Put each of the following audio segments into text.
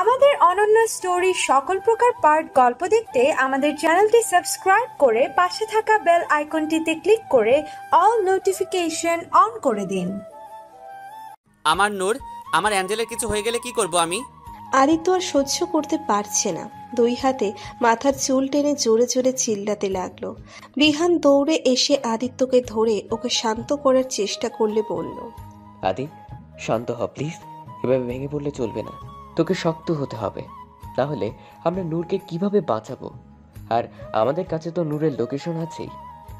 আমাদের অনন্য স্টোরি সকল প্রকার পার্ট গল্প দেখতে আমাদের চ্যানেলটি সাবস্ক্রাইব করে পাশে থাকা বেল আইকনটিতে ক্লিক করে অল নোটিফিকেশন অন করে দিন। আমার নূর, আমার অ্যাঞ্জেলের কিছু হয়ে গেলে কি করব আমি? আদিত্য আর সহ্য করতে পারছে না, দুই হাতে মাথার চুল টেনে জোরে জোরে চিল্লাতে লাগলো। বিহান দৌড়ে এসে আদিত্যকে ধরে ওকে শান্ত করার চেষ্টা করলে বলল, আদি শান্ত হ প্লিজ, এভাবে ভেঙে পড়লে চলবে না, তোকে শক্ত হতে হবে, তাহলে আমরা নূরকে কিভাবে বাঁচাবো? আর আমাদের কাছে তো নূরের লোকেশন আছেই,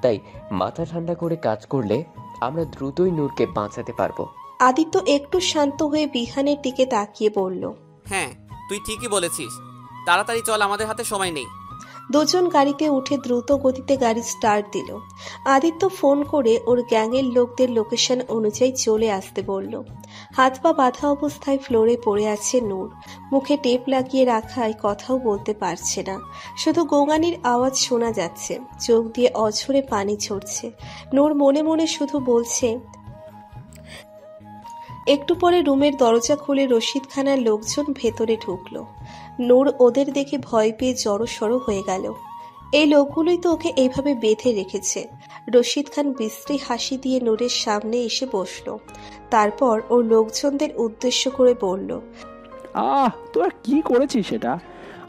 তাই মাথা ঠান্ডা করে কাজ করলে আমরা দ্রুতই নূরকে বাঁচাতে পারবো। আদিত্য একটু শান্ত হয়ে বিহানের দিকে তাকিয়ে বলল, হ্যাঁ তুই ঠিকই বলেছিস, তাড়াতাড়ি চল, আমাদের হাতে সময় নেই। দুজন গাড়িতে উঠে দ্রুত গতিতে গাড়ি স্টার্ট দিল। আদিত্য ফোন করে ওর গ্যাংয়ের লোকদের লোকেশন অনুযায়ী চলে আসতে বলল। হাত পা বাঁধা অবস্থায় ফ্লোরে পড়ে আছে নূর, মুখে টেপ লাগিয়ে রাখায় কথাও বলতে পারছে না, শুধু গোঙানির আওয়াজ শোনা যাচ্ছে, চোখ দিয়ে অঝরে পানি ঝরছে। নূর মনে মনে শুধু বলছে। একটু পরে রুমের দরজা খুলে রশিদ খানার লোকজন ভেতরে ঢুকলো। নূর ওদের দেখে ভয় পেয়ে জড়সড় হয়ে গেল। এই লোকগুলোই তো ওকে এইভাবে বেঁধে রেখেছে। রশিদ খান বিশ্রী হাসি দিয়ে নূরের সামনে এসে বসলো, তারপর ওর লোকজনদের উদ্দেশ্য করে বলল, তোরা কি করেছিস সেটা?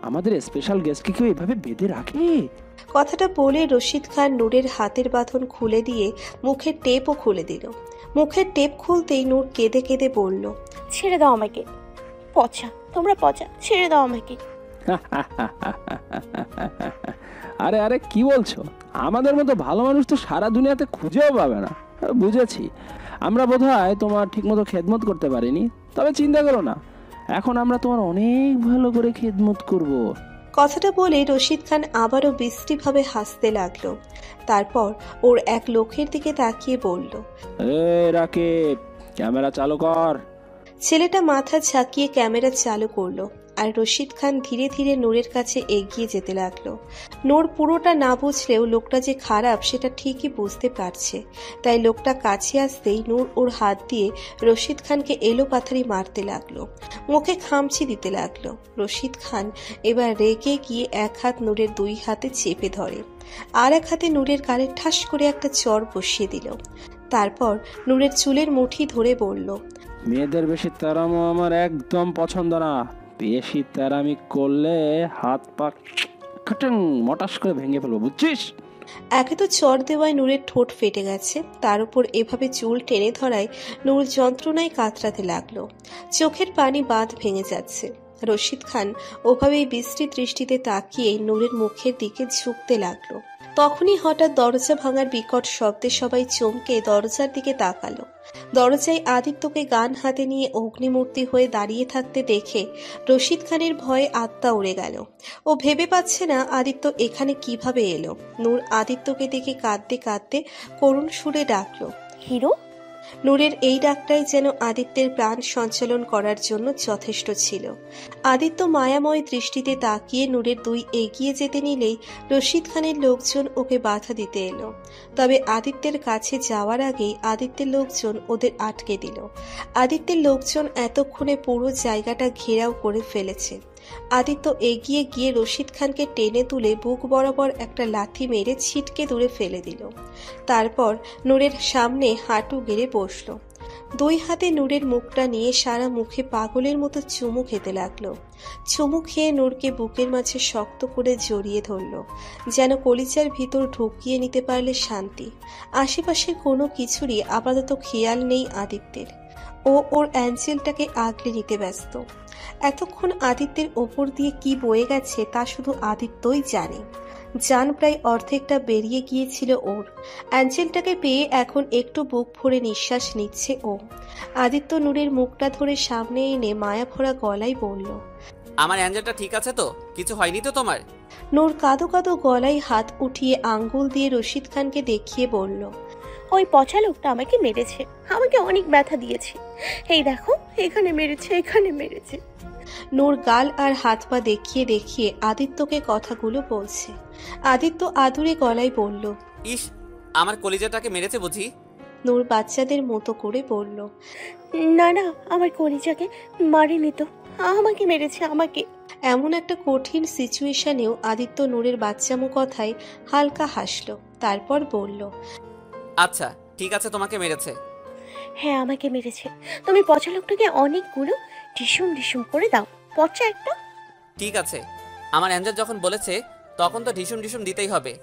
আমাদের স্পেশাল গেস্টকে কেউ এভাবে বেঁধে রাখে? কথাটা বলে রশিদ খান নূরের হাতের বাঁধন খুলে দিয়ে মুখের টেপও খুলে দিল। মুখের টেপ খুলতেই নূর কেঁদে কেঁদে বলল, ছেড়ে দাও আমাকে, পচা, তোমরা পচা, ছেড়ে দাও আমাকে। আরে আরে কি বলছো? আমাদের মতো ভালো মানুষ তো সারা দুনিয়াতে খুঁজেও পাবে না। বুঝেছি, আমরা বোধহয় তোমার ঠিক মতো খেদমত করতে পারিনি, তবে চিন্তা করো না, এখন আমরা তোমার অনেক ভালো করে খেদমত করব। কথাটা বলে রশিদ খান আবারও বিশ্রীভাবে হাসতে লাগলো। তারপর ওর এক লোকের দিকে তাকিয়ে বলল, রাকিব, ক্যামেরা চালু কর। ছেলেটা মাথা ঝাঁকিয়ে ক্যামেরা চালু করলো, আর রশিদ খান ধীরে ধীরে নূরের কাছে এগিয়ে যেতে লাগলো। নূর পুরোটা না বুঝলেও লোকটা যে খারাপ সেটা ঠিকই বুঝতে পারছে, তাই লোকটা কাছে আসতেই নূর ওর হাত দিয়ে রশিদ খানকে এলোপাথারি মারতে লাগলো, মুখে খামচি দিতে লাগলো। রশিদ খান এবার রেগে গিয়ে এক হাত নূরের দুই হাতে চেপে ধরে, আর এক হাতে নূরের গালে ঠাস করে একটা চর বসিয়ে দিল। তারপর নূরের চুলের মুঠি ধরে বলল, মেয়েদের বেশি তারামো আমার একদম পছন্দ না। বেশি তারামি করলে হাত পা মটাস করে ভেঙে ফেলবো, বুঝছিস? একে তো চর দেওয়ায় নূরের ঠোঁট ফেটে গেছে, তার উপর এভাবে চুল টেনে ধরায় নূর যন্ত্রণায় কাতরাতে লাগলো, চোখের পানি বাঁধ ভেঙে যাচ্ছে। রশিদ খান ওভাবেই বিশ্রী দৃষ্টিতে তাকিয়ে নূরের মুখের দিকে ঝুঁকতে লাগলো। তখনই হঠাৎ দরজা ভাঙার বিকট শব্দে সবাই চমকে দরজার দিকে তাকালো। দরজায় আদিত্যকে গান হাতে নিয়ে অগ্নিমূর্তি হয়ে দাঁড়িয়ে থাকতে দেখে রশিদ খানের ভয়ে আত্মা উড়ে গেল। ও ভেবে পাচ্ছে না আদিত্য এখানে কিভাবে এলো। নূর আদিত্যকে দেখে কাঁদতে কাঁদতে করুণ সুরে ডাকলো, হিরো। নূরের এই ডাকটাই যেন আদিত্যের প্রাণ সঞ্চালন করার জন্য যথেষ্ট ছিল। আদিত্য মায়াময় দৃষ্টিতে তাকিয়ে নূরের দুই এগিয়ে যেতে নিলেই রশিদ খানের লোকজন ওকে বাধা দিতে এলো, তবে আদিত্যের কাছে যাওয়ার আগেই আদিত্যের লোকজন ওদের আটকে দিল। আদিত্যের লোকজন এতক্ষণে পুরো জায়গাটা ঘেরাও করে ফেলেছে। আদিত্য এগিয়ে গিয়ে রশিদ খানকে টেনে তুলে বুক বরাবর একটা লাথি মেরে ছিটকে দূরে ফেলে দিল। তারপর নূরের সামনে হাঁটু গেড়ে বসলো, দুই হাতে নূরের মুখটা নিয়ে সারা মুখে পাগলের মতো চুমু খেতে লাগলো। চুমু খেয়ে নূরকে বুকের মাঝে শক্ত করে জড়িয়ে ধরল, যেন কলিজার ভিতর ঢুকিয়ে নিতে পারলে শান্তি। আশেপাশের কোনো কিছুরই আপাতত খেয়াল নেই আদিত্যের। ও ওর অ্যাঞ্জেলটাকে আগলে নিতে ব্যস্ত। এতক্ষণ আদিত্যের ওপর দিয়ে কি বয়ে গেছে তা শুধু আদিত্যই জানে। জান প্রায় অর্ধেকটা বেরিয়ে গিয়েছিল ওর। অ্যাঞ্জেলটাকে পেয়ে এখন একটু বুক ভরে নিঃশ্বাস নিচ্ছে ও। আদিত্য নূরের মুখটা ধরে সামনে এনে মায়া ভরা গলায় বলল, আমার অ্যাঞ্জেলটা ঠিক আছে তো? কিছু হয়নি তো তোমার? নূর কাঁদো কাঁদো গলায় হাত উঠিয়ে আঙ্গুল দিয়ে রশিদ খানকে দেখিয়ে বলল, ওই পচা লোকটা আমাকে মেরেছে, আমাকে অনেক ব্যথা দিয়েছে, এই দেখো এখানে মেরেছে, এখানে মেরেছে। নূর গাল আর হাত পা দেখিয়ে দেখিয়ে আদিত্যকে কথাগুলো বলছে। আদিত্য আদুরে গলায় বলল, ইস, আমার কলিজাটাকে মেরেছে বুঝি? নূর বাচ্চাদের মতো করে বলল, না না, আমার কলিজাকে মারেনি তো, আমাকে মেরেছে আমাকে। এমন একটা কঠিন সিচুয়েশনেও আদিত্য নূরের বাচ্চামো কথায় হালকা হাসলো, তারপর বলল, আচ্ছা ঠিক আছে, তোমাকে মেরেছে। হ্যাঁ আমাকে মেরেছে। তুমি পচা লোকটাকে অনেকগুলো ঢিসুম ঢিসুম করে দাও, পচা একটা। ঠিক আছে, আমার অ্যাঞ্জেল যখন বলেছে তখন তো ঢিসুম ঢিসুম দিতেই হবে।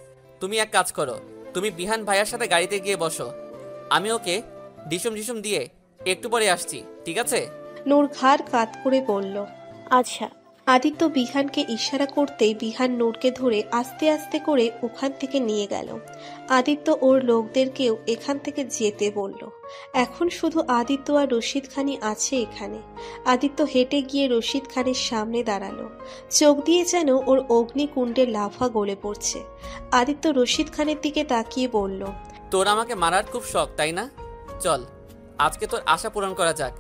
তুমি এক কাজ করো, তুমি বিহান ভাইয়ার সাথে গাড়িতে গিয়ে বসো, আমি ওকে ঢিসুম ঢিসুম দিয়ে একটু পরে আসছি, ঠিক আছে? নূর ঘাড় কাত করে বলল। আচ্ছা। আদিত্য বিহানকে ইশারা করতেই বিহান নূরকে ধরে আস্তে আস্তে করে ওখান থেকে নিয়ে গেল। আদিত্য ওর লোকদেরকেও এখান থেকে যেতে বলল। এখন শুধু আদিত্য আর রশিদ খানই আছে এখানে। আদিত্য হেঁটে গিয়ে রশিদ খানের সামনে দাঁড়ালো, চোখ দিয়ে যেন ওর অগ্নিকুণ্ডের লাভা গলে পড়ছে। আদিত্য রশিদ খানের দিকে তাকিয়ে বলল, তোর আমাকে মারার খুব শখ তাই না? চল আজকে তোর আশা পূরণ করা যাক।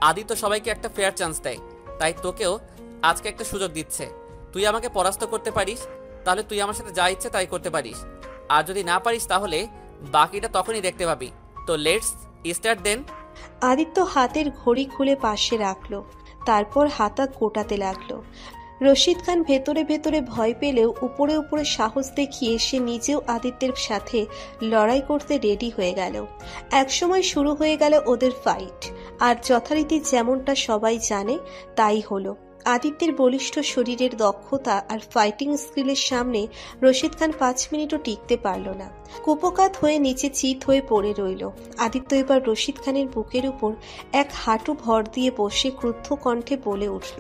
আদিত্য সবাইকে একটা ফেয়ার চান্স দেয়, তাই তোকেও আজকে একটা সুযোগ দিচ্ছে। তুই আমাকে পরাস্ত করতে পারিস তাহলে তুই আমার সাথে যা ইচ্ছে তাই করতে পারিস, আর যদি না পারিস তাহলে বাকিটা তখনই দেখতে পাবি। তো লেটস স্টার্ট দেন। আদিত্য হাতের ঘড়ি খুলে পাশে রাখলো, তারপর হাতা গোটাতে লাগলো। রশিদ খান ভেতরে ভেতরে ভয় পেলেও উপরে উপরে সাহস দেখিয়ে সে নিজেও আদিত্যের সাথে লড়াই করতে রেডি হয়ে গেল। একসময় শুরু হয়ে গেল ওদের ফাইট, আর যথারীতি যেমনটা সবাই জানে তাই হলো। আদিত্যের বলিষ্ঠ শরীরের দক্ষতা আর ফাইটিং স্কিলের সামনে রশিদ খান 5 মিনিটও টিকতে পারল না। কুপকাত হয়ে নিচে চিত হয়ে পড়ে রইল। আদিত্য এবার রশিদ খানের বুকের উপর এক হাঁটু ভর দিয়ে বসে ক্রুদ্ধ কণ্ঠে বলে উঠল,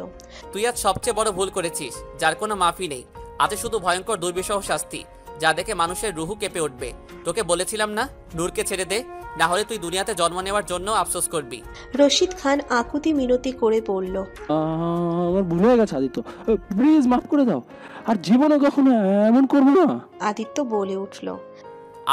তুই আজ সবচেয়ে বড় ভুল করেছিস, যার কোনো মাফি নেই। আজে শুধু ভয়ঙ্কর দুর্বিষহ শাস্তি, যা দেখে মানুষের রুহু কেঁপে উঠবে। তোকে বলেছিলাম না নূরকে ছেড়ে দে, না হলে তুই দুনিয়াতে জন্ম নেওয়ার জন্য আফসোস করবি। রশিদ খান আকুতি মিনতি করে বলল, আমার ভুল হয়ে গেছে আদিত্য, প্লিজ মাফ করে দাও, আর জীবনে কখনো এমন করবো না। আদিত্য বলে উঠল,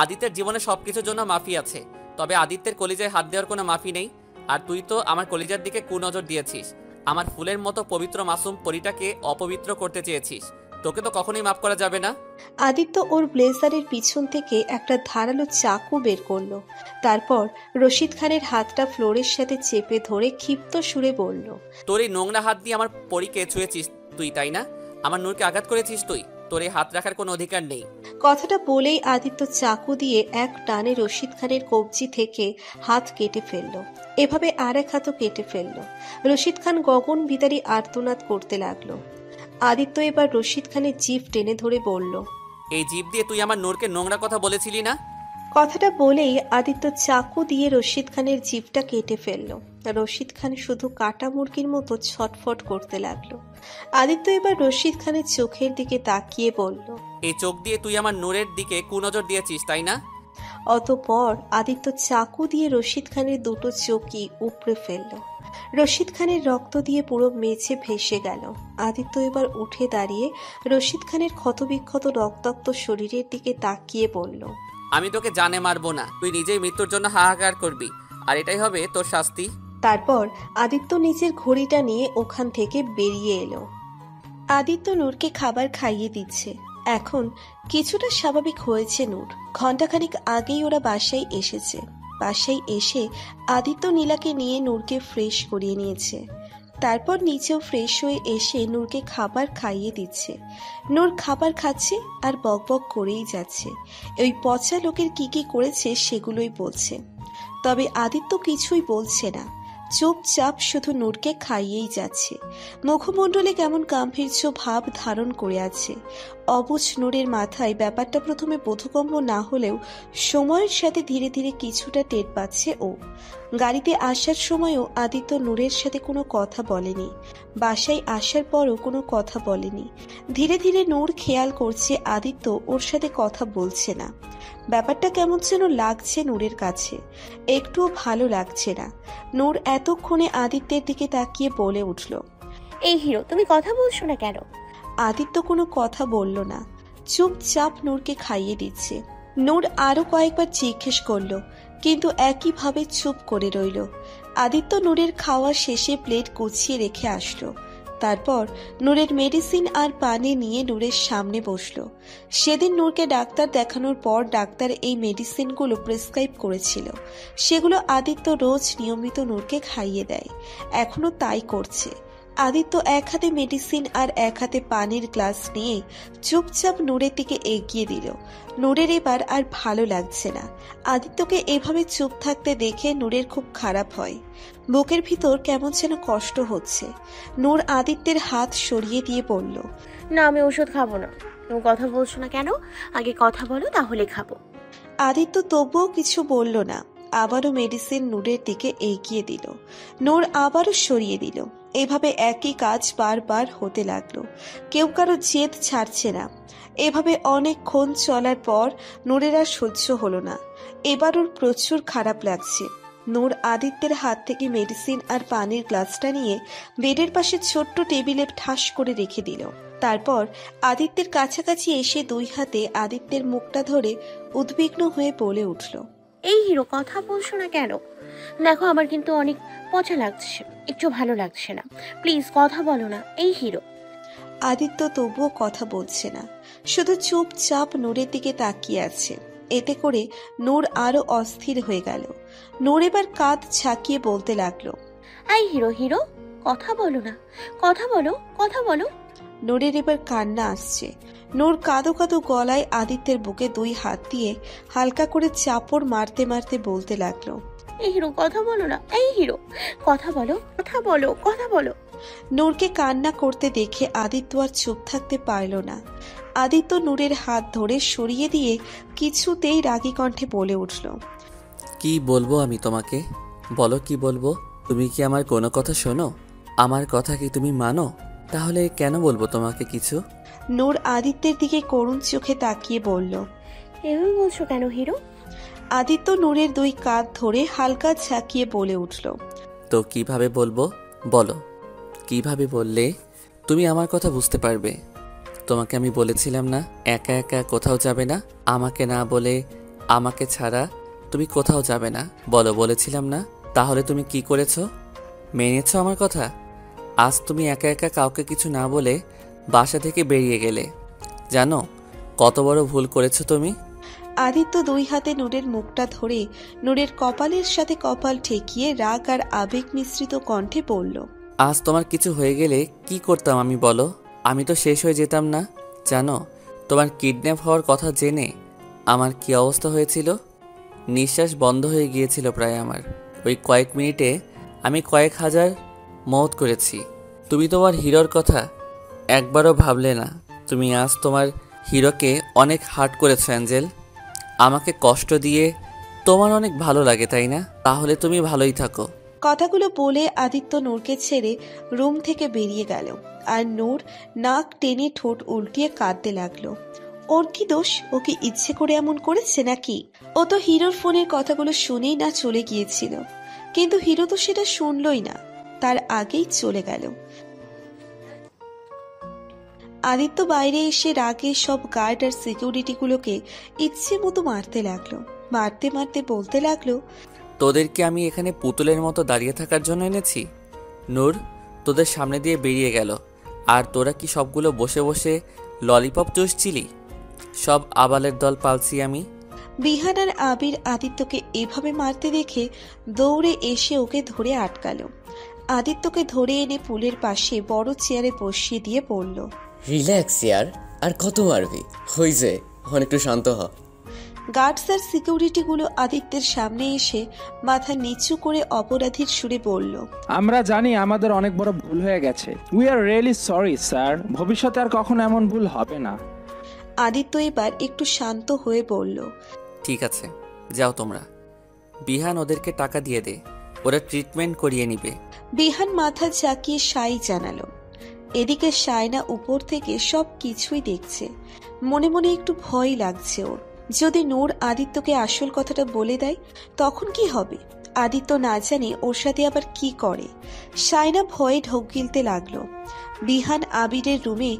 আদিত্যের জীবনে সবকিছুর জন্য মাফি আছে, তবে আদিত্যের কলিজায় হাত দেওয়ার কোনো মাফি নেই। আর তুই তো আমার কলিজার দিকে কুনজর দিয়েছিস, আমার ফুলের মতো পবিত্র মাসুম পরিটাকে অপবিত্র করতে চেয়েছিস। তোকে তো কখনোই মাফ করা যাবে না। আদিত্য ওর ব্লেজারের পিছন থেকে একটা ধারালো চাকু বের করলো, তারপর রশিদ খানের হাতটা ফ্লোরের সাথে চেপে ধরে ক্ষিপ্ত সুরে বলল, তোর এই নোংরা হাত দিয়ে আমার পরীকে ছুঁয়েছিস তুই, তাই না? আমার নূরকে আঘাত করেছিস তুই, তোর এই হাত রাখার কোনো অধিকার নেই। কথাটা বলেই আদিত্য চাকু দিয়ে এক টানে রশিদ খানের কবজি থেকে হাত কেটে ফেলল। এভাবে আর এক হাতও কেটে ফেলল। রশিদ খান গগন বিদারী আর্তনাদ করতে লাগলো। আদিত্য এবার রশিদ খানের জিভ টেনে ধরে বলল, এই জিভ দিয়ে তুই আমার নূরকে নোংরা কথা বলেছিলি না? কথাটা বলেই আদিত্য চাকু দিয়ে রশিদ খানের জিভটা কেটে ফেলল। রশিদ খান শুধু কাটা মুরগির মতো ছটফট করতে লাগলো। আদিত্য এবার রশিদ খানের চোখের দিকে তাকিয়ে বলল, এই চোখ দিয়ে তুই আমার নূরের দিকে কুনজর দিয়েছিস তাই না? অতঃপর আদিত্য চাকু দিয়ে রশিদ খানের দুটো চোখই উপড়ে ফেলল। রশিদ খানের রক্ত দিয়ে পুরো মেঝে ভেসে গেল। আদিত্য এবার উঠে দাঁড়িয়ে রশিদ খানের ক্ষতবিক্ষত রক্তাক্ত শরীরের দিকে তাকিয়ে বলল, আমি তোকে জানে মারবো না, তুই নিজেই মৃত্যুর জন্য হাহাকার করবি, আর এটাই হবে তোর শাস্তি। তারপর আদিত্য নিজের ঘড়িটা নিয়ে ওখান থেকে বেরিয়ে এলো। আদিত্য নূরকে খাবার খাইয়ে দিচ্ছে। এখন কিছুটা স্বাভাবিক হয়েছে নূর। ঘণ্টাখানিক আগেই ওরা বাসায় এসেছে। বাসায় এসে আদিত্য নীলাকে নিয়ে নূরকে ফ্রেশ করিয়ে নিয়েছে। তারপর নিচেও ফ্রেশ হয়ে এসে নূরকে খাবার খাইয়ে দিচ্ছে। নূর খাবার খাচ্ছে আর বকবক করেই যাচ্ছে। ওই পচা লোকের কি কি করেছে সেগুলোই বলছে। তবে আদিত্য কিছুই বলছে না, চুপচাপ শুধু নূরকে খাইয়েই যাচ্ছে। মুখমণ্ডলে কেমন গাম্ভীর্য ভাব ধারণ করে আছে। অবুঝ নূরের মাথায় ব্যাপারটা প্রথমে বোধগম্য না হলেও সময়ের সাথে ধীরে ধীরে কিছুটা টের পাচ্ছে ও। গাড়িতে আসার সময়ও আদিত্য নূরের সাথে কোনো কথা বলেনি, বাসায় আসার পরও কোনো কথা বলেনি। ধীরে ধীরে নূর খেয়াল করছে আদিত্য ওর সাথে কথা বলছে না। ব্যাপারটা কেমন যেন লাগছে নূরের কাছে, একটুও ভালো লাগছে না। নূর এতক্ষণে আদিত্যের দিকে তাকিয়ে বলে উঠল, এই হিরো, তুমি কথা বলছো না কেন? আদিত্য কোনো কথা বলল না, চুপচাপ নূরকে খাইয়ে দিচ্ছে। নূর আরো কয়েকবার জিজ্ঞেস করলো, কিন্তু একইভাবে চুপ করে রইল। আদিত্য নূরের খাওয়া শেষে প্লেট গুছিয়ে রেখে আসলো। তারপর নূরের মেডিসিন আর পানি নিয়ে নূরের সামনে বসলো। সেদিন নূরকে ডাক্তার দেখানোর পর ডাক্তার এই মেডিসিনগুলো প্রেসক্রাইব করেছিল। সেগুলো আদিত্য রোজ নিয়মিত নূরকে খাইয়ে দেয়, এখনো তাই করছে। আদিত্য এক হাতে মেডিসিন আর এক হাতে পানির গ্লাস নিয়ে চুপচাপ নূরের দিকে এগিয়ে দিল। নূরের এবার আর ভালো লাগছে না। আদিত্যকে এভাবে চুপ থাকতে দেখে নূরের খুব খারাপ হয়। বুকের ভিতর কেমন যেন কষ্ট হচ্ছে। নূর আদিত্যের হাত সরিয়ে দিয়ে বলল, না, আমি ওষুধ খাবো না। তুমি কথা বলছো না কেন? আগে কথা বলো, তাহলে খাবো। আদিত্য তবুও কিছু বলল না। আবারও মেডিসিন নূরের দিকে এগিয়ে দিল। নূর আবারও সরিয়ে দিল। এভাবে একই কাজ বারবার হতে লাগলো। কেউ কারো জেদ ছাড়ছে না। এভাবে অনেকক্ষণ চলার পর নূরের আর সহ্য হলো না। এবার ওর প্রচুর খারাপ লাগছে। নূর আদিত্যের হাত থেকে মেডিসিন আর পানির গ্লাসটা নিয়ে বেডের পাশে ছোট্ট টেবিলে ঠাস করে রেখে দিল। তারপর আদিত্যের কাছাকাছি এসে দুই হাতে আদিত্যের মুখটা ধরে উদ্বিগ্ন হয়ে বলে উঠল, এই হিরো, কথা বলছো না কেন? দেখো, আমার কিন্তু অনেক পচা লাগছে, একটু ভালো লাগছে না। প্লিজ কথা বলো না। এই হিরো। আদিত্য তবুও কথা বলছে না, শুধু চুপচাপ নূরের দিকে তাকিয়ে আছে। এতে করে নূর আরো অস্থির হয়ে গেল। নূর এবার কাঁধ ঝাঁকিয়ে বলতে লাগলো, এই হিরো, হিরো, কথা বলো না, কথা বলো, কথা বলো। নূরের এবার কান্না আসছে। নূর কাঁদো কাঁদো গলায় আদিত্যের বুকে দুই হাত দিয়ে হালকা করে চাপড় মারতে মারতে বলতে লাগলো, এই হিরো, কথা বলো না। এই হিরো, কথা বলো, কথা বলো, কথা বলো। নূরকে কান্না করতে দেখে আদিত্য আর চুপ থাকতে পারল না। আদিত্য নূরের হাত ধরে সরিয়ে দিয়ে কিছুতেই রাগী কণ্ঠে বলে উঠল, কি বলবো আমি তোমাকে? বলো কি বলবো? তুমি কি আমার কোনো কথা শোনো? আমার কথা কি তুমি মানো? তাহলে কেন বলবো তোমাকে কিছু? নূর আদিত্যের দিকে করুণ চোখে তাকিয়ে বলল, এভাবে বলছো কেন হিরো? আদিত্য নূরের দুই কাঁধ ধরে হালকা ঝাঁকিয়ে বলে উঠল, তো কিভাবে বলবো? বলো, কিভাবে বললে তুমি আমার কথা বুঝতে পারবে? তোমাকে আমি বলেছিলাম না একা একা কোথাও যাবে না, আমাকে না বলে, আমাকে ছাড়া তুমি কোথাও যাবে না। বলো, বলেছিলাম না? তাহলে তুমি কি করেছো? মেনেছো আমার কথা? আজ তুমি একা একা কাউকে কিছু না বলে বাসা থেকে বেরিয়ে গেলে। জানো কত বড় ভুল করেছো তুমি? আদিত্য দুই হাতে নূরের মুখটা ধরে নূরের কপালের সাথে কপাল ঠেকিয়ে রাগ আর আবেগ মিশ্রিত কণ্ঠে বলল, আজ তোমার কিছু হয়ে গেলে কি করতাম আমি বলো? আমি তো শেষ হয়ে যেতাম না। জানো তোমার কিডন্যাপ হওয়ার কথা জেনে আমার কি অবস্থা হয়েছিল? নিঃশ্বাস বন্ধ হয়ে গিয়েছিল প্রায় আমার। ওই কয়েক মিনিটে আমি কয়েক হাজার মওত করেছি। তুমি তোমার হিরোর কথা একবারও ভাবলে না। তুমি আজ তোমার হিরোকে অনেক হার্ট করেছো অ্যাঞ্জেল। আমাকে কষ্ট দিয়ে তোমার অনেক ভালো লাগে, তাই না? তাহলে তুমি ভালোই থাকো। কথাগুলো বলে আদিত্য নূরকে ছেড়ে রুম থেকে বেরিয়ে গেল। আর নূর নাক টেনে ঠোঁট উল্টিয়ে কাঁদতে লাগলো। ওর কি দোষ? ও কি ইচ্ছে করে এমন করেছে নাকি? ও তো হিরোর ফোনের কথাগুলো শুনেই না চলে গিয়েছিল, কিন্তু হিরো তো সেটা শুনলই না, তার আগেই চলে গেল। আদিত্য বাইরে এসে রাগে সব গার্ড আর সিকিউরিটিগুলোকে ইচ্ছে মতো মারতে লাগলো। মারতে মারতে বলতে লাগলো, তোদেরকে আমি এখানে পুতুলের মতো দাঁড়িয়ে থাকার জন্য এনেছি? নূর তোদের সামনে দিয়ে বেরিয়ে গেল, আর তোরা কি সবগুলো বসে বসে ললিপপ চুষছিলি? সব আবালের দল পালছি আমি। বিহান আর আবির আদিত্যকে এভাবে মারতে দেখে দৌড়ে এসে ওকে ধরে আটকালো। আদিত্যকে ধরে এনে পুলের পাশে বড় চেয়ারে বসিয়ে দিয়ে বলল, রিল্যাক্স ইয়ার, আর কত মারবি? হইছে, এখন একটু শান্ত হ। গার্ডস আর সিকিউরিটিগুলো আদিত্যের সামনে এসে মাথা নিচু করে অপরাধীর সুরে বলল, আমরা জানি আমাদের অনেক বড় ভুল হয়ে গেছে। We are really sorry sir, ভবিষ্যতে আর কখনো এমন ভুল হবে না। আদিত্য এবার একটু শান্ত হয়ে বলল, ঠিক আছে, যাও তোমরা। বিহান ওদেরকে টাকা দিয়ে দে, ওরা ট্রিটমেন্ট করিয়ে নিবে। বিহান মাথা ঝাঁকিয়ে সাই জানালো। এদিকে সায়না উপর থেকে সব কিছুই দেখছে। মনে মনে একটু ভয় লাগছে ওর। যদি নূর আদিত্যকে আসল কথাটা বলে দেয় তখন কি হবে? আদিত্য না জানে ওর সাথে আবার কি করে। সায়না ভয়ে ঢোক গিলতে লাগলো। বিহান আবিরের রুমে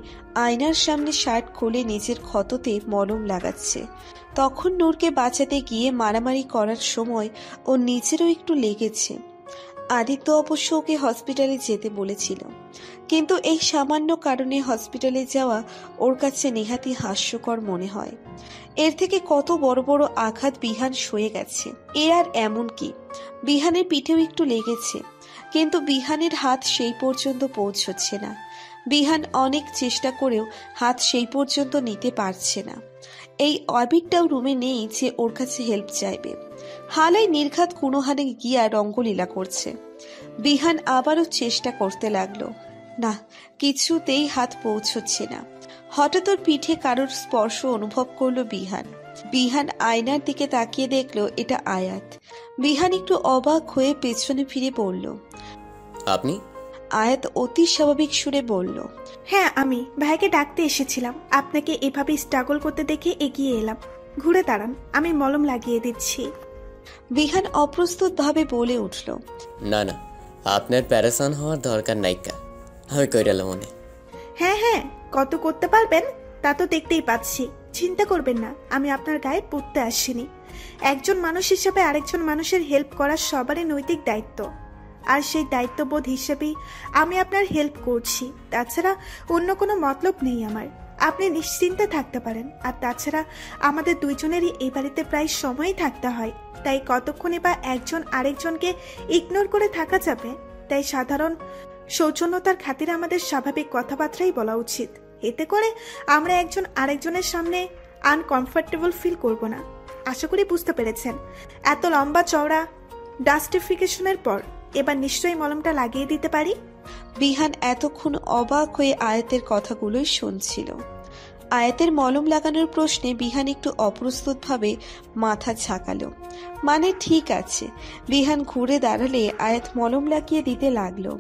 আয়নার সামনে শার্ট খুলে নিজের ক্ষততে মলম লাগাচ্ছে। তখন নূরকে বাঁচাতে গিয়ে মারামারি করার সময় ও নিজেরও একটু লেগেছে। আদিত্য অবশ্য ওকে হসপিটালে যেতে বলেছিল। কিন্তু এই সামান্য কারণে হসপিটালে যাওয়া ওর কাছে নেহাতি হাস্যকর মনে হয়। এর থেকে কত বড় বড় আঘাত বিহান সয়ে গেছে। এ আর এমন কি, বিহানের পিঠেও একটু লেগেছে, কিন্তু বিহানের হাত সেই পর্যন্ত পৌঁছচ্ছে না। বিহান অনেক চেষ্টা করেও হাত সেই পর্যন্ত নিতে পারছে না। এই আবিরটাও রুমে নেই যে ওর কাছে হেল্প চাইবে। হালাই নির্ঘাত কুনোহানে গিয়া রঙ্গলীলা করছে। বিহান আবারও চেষ্টা করতে লাগলো, না, কিছুতেই হাত পৌঁছচ্ছে না। হঠাৎ ওর পিঠে কারোর স্পর্শ অনুভব করলো বিহান। বিহান আয়নার দিকে তাকিয়ে দেখলো এটা আয়াত। বিহান একটু অবাক হয়ে পেছনে ফিরে বলল, আপনি? আয়াত অতি স্বাভাবিক সুরে বলল, হ্যাঁ আমি ভাইকে ডাকতে এসেছিলাম, আপনাকে এভাবে স্ট্রাগল করতে দেখে এগিয়ে এলাম। ঘুরে দাঁড়ান, আমি মলম লাগিয়ে দিচ্ছি। বিহান অপ্রস্তুত ভাবে বলে উঠল, না না, আপনার প্যারাসান হওয়ার দরকার নাইকা, আমি কইরালাম মনে। হ্যাঁ হ্যাঁ, কত করতে পারবেন তা তো দেখতেই পাচ্ছি। চিন্তা করবেন না, আমি আপনার গায়ে পড়তে আসিনি। একজন মানুষ হিসেবে আরেকজন মানুষের হেল্প করা সবারই নৈতিক দায়িত্ব, আর সেই দায়িত্ববোধ হিসেবেই আমি আপনার হেল্প করছি। তাছাড়া অন্য কোনো মতলব নেই আমার, আপনি নিশ্চিন্তে থাকতে পারেন। আর তাছাড়া আমাদের দুইজনেরই এই বাড়িতে প্রায় সময়ই থাকতে হয়, তাই কতক্ষণে বা একজন আরেকজনকে ইগনোর করে থাকা যাবে। তাই সাধারণ সৌজন্যতার খাতিরে আমাদের স্বাভাবিক কথাবার্তাই বলা উচিত। এতে করে আমরা একজন আরেকজনের সামনে আনকমফর্টেবল ফিল করব না। আশা করি বুঝতে পেরেছেন। এত লম্বা চওড়া ডাস্টিফিকেশনের পর এবার নিশ্চয়ই মলমটা লাগিয়ে দিতে পারি। বিহান এতক্ষণ অবাক হয়ে আয়াতের কথাগুলোই শুনছিল। আয়াতের মলম লাগানোর প্রশ্নে বিহান একটু অপ্রস্তুত ভাবে মাথা ঝাঁকালো। মানে ঠিক আছে। বিহান ঘুরে দাঁড়ালে আয়াত মলম লাগিয়ে দিতে লাগলো।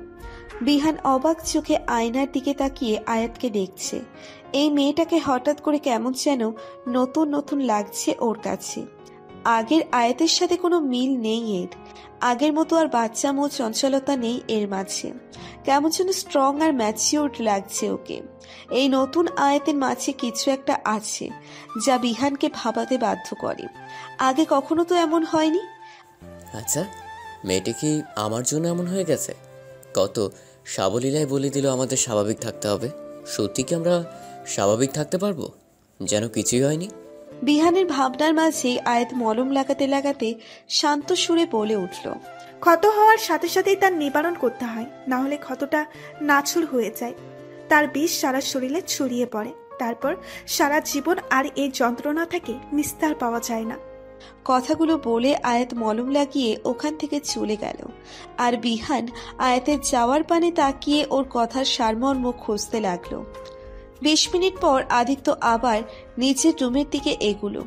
বিহান অবাক চোখে আয়নার দিকে তাকিয়ে আয়াতকে দেখছে। এই মেয়েটাকে হঠাৎ করে কেমন যেন নতুন নতুন লাগছে ওর কাছে। আগের আয়াতের সাথে কোনো মিল নেই এর। আগের মতো আর বাচ্চামো চঞ্চলতা নেই এর মাঝে। কেমন যেন স্ট্রং আর ম্যাচিওরড লাগছে ওকে। এই নতুন আয়াতের মাঝে কিছু একটা আছে যা বিহানকে ভাবাতে বাধ্য করে। আগে কখনো তো এমন হয়নি। আচ্ছা, মেয়েটি কি আমার জন্য এমন হয়ে গেছে? কত সাবলীলায় বলে দিল আমাদের স্বাভাবিক থাকতে হবে। সত্যি কি আমরা স্বাভাবিক থাকতে পারবো? যেন কিছুই হয়নি। বিহানের ভাবনার মাঝে আয়াত মলম লাগাতে লাগাতে শান্ত সুরে বলে উঠল, ক্ষত হওয়ার সাথে সাথেই তার নিবারণ করতে হয়, না হলে ক্ষতটা নাছুর হয়ে যায়। তার বিষ সারা শরীরে ছড়িয়ে পড়ে, তারপর সারা জীবন আর এই যন্ত্রণা থেকে নিস্তার পাওয়া যায় না। কথাগুলো বলে আয়াত মলম লাগিয়ে ওখান থেকে চলে গেল। আর বিহান আয়াতের যাওয়ার পানে তাকিয়ে ওর কথার সারমর্ম খুঁজতে লাগলো। 20 মিনিট পর আদিত্য আবার নিজের রুমের দিকে এগুলো।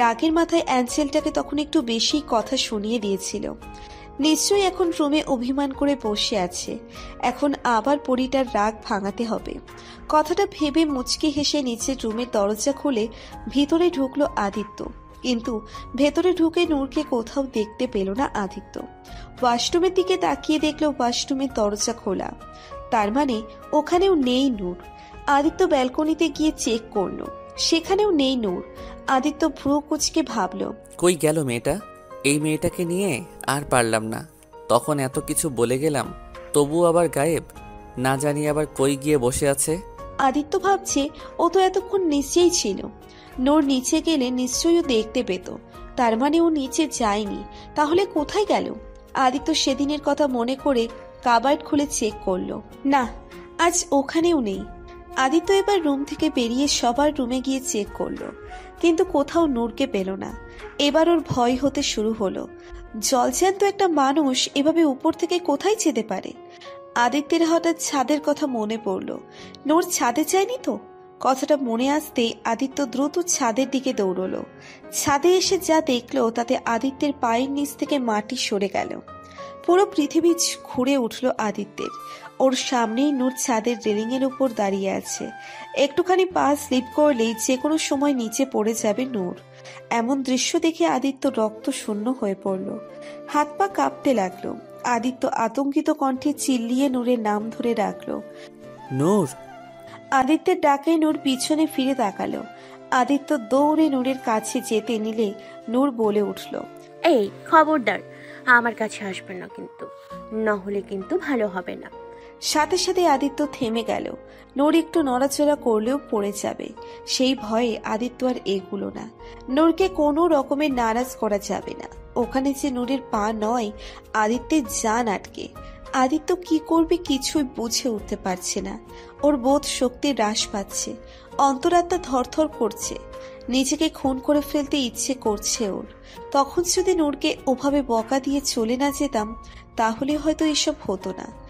রাগের মাথায় অ্যাঞ্জেলটাকে তখন একটু বেশি কথা শুনিয়ে দিয়েছিল। নিশ্চয়ই এখন রুমে অভিমান করে বসে আছে। এখন আবার পরিটার রাগ ভাঙাতে হবে। কথাটা ভেবে মুচকি হেসে নিচের রুমের দরজা খুলে ভিতরে ঢুকলো আদিত্য। কিন্তু ভেতরে ঢুকে নূরকে কোথাও দেখতে পেল না আদিত্য। ওয়াশরুমের দিকে তাকিয়ে দেখলো ওয়াশরুমের দরজা খোলা। তার মানে ওখানেও নেই নূর। আদিত্য ব্যালকনিতে গিয়ে চেক করলো, সেখানেও নেই নূর। আদিত্য ভ্রু কুচকে ভাবল, কই গেল মেয়েটা? এই মেয়েটাকে নিয়ে আর পারলাম না। তখন এত কিছু বলে গেলাম, তবু আবার গায়েব। না জানি আবার কই গিয়ে বসে আছে। আদিত্য ভাবছে ও তো এতক্ষণ নিচেই ছিল। নূর নিচে গেলে নিশ্চয়ই ও দেখতে পেত। তার মানে ও নিচে যায়নি, তাহলে কোথায় গেল? আদিত্য সেদিনের কথা মনে করে কাবার্ড খুলে চেক করলো, না, আজ ওখানেও নেই। আদিত্য এবার রুম থেকে বেরিয়ে সবার রুমে গিয়ে চেক করলো, কিন্তু কোথাও নূরকে পেল না। এবার ওর ভয় হতে শুরু হলো। জলজ্যান্ত একটা মানুষ এভাবে উপর থেকে কোথায় যেতে পারে? আদিত্যের হঠাৎ ছাদের কথা মনে পড়ল। নূর ছাদে যায়নি তো? কথাটা মনে আসতে আদিত্য দ্রুত ছাদের দিকে দৌড়লো। ছাদে এসে যা দেখলো তাতে আদিত্যের পায়ের নিচ থেকে মাটি সরে গেল। পুরো পৃথিবী ঘুরে উঠল আদিত্যের। ওর সামনেই নূর ছাদের রেলিং এর উপর দাঁড়িয়ে আছে। একটুখানি পা স্লিপ করলেই যে কোনো সময় নিচে পড়ে যাবে নূর। এমন দৃশ্য দেখে আদিত্য রক্ত শূন্য হয়ে পড়ল। হাত পা কাঁপতে লাগলো। আদিত্য আতঙ্কিত কণ্ঠে চিল্লিয়ে নূরের নাম ধরে ডাকলো, নূর। আদিত্যের ডাকে নূর পিছনে ফিরে তাকালো। আদিত্য দৌড়ে নূরের কাছে যেতে নিলে নূর বলে উঠল, এই খবরদার আমার কাছে আসবেন না কিন্তু, না হলে কিন্তু ভালো হবে না। সাথে সাথে আদিত্য থেমে গেল। নূর একটু নড়াচড়া করলেও পড়ে যাবে, সেই ভয়ে আদিত্য আর এগুলো না। নূরকে কোনো রকমের নারাজ করা যাবে না। ওখানে যে নূরের পা নয়, আদিত্যের জান আটকে। আদিত্য কি করবে কিছুই বুঝে উঠতে পারছে না। ওর বোধ শক্তি হ্রাস পাচ্ছে, অন্তরাত্মা থরথর করছে, নিজেকে খুন করে ফেলতে ইচ্ছে করছে ওর। তখন যদি নূরকে ওভাবে বকা দিয়ে চলে না যেতাম, তাহলে হয়তো এসব হতো না।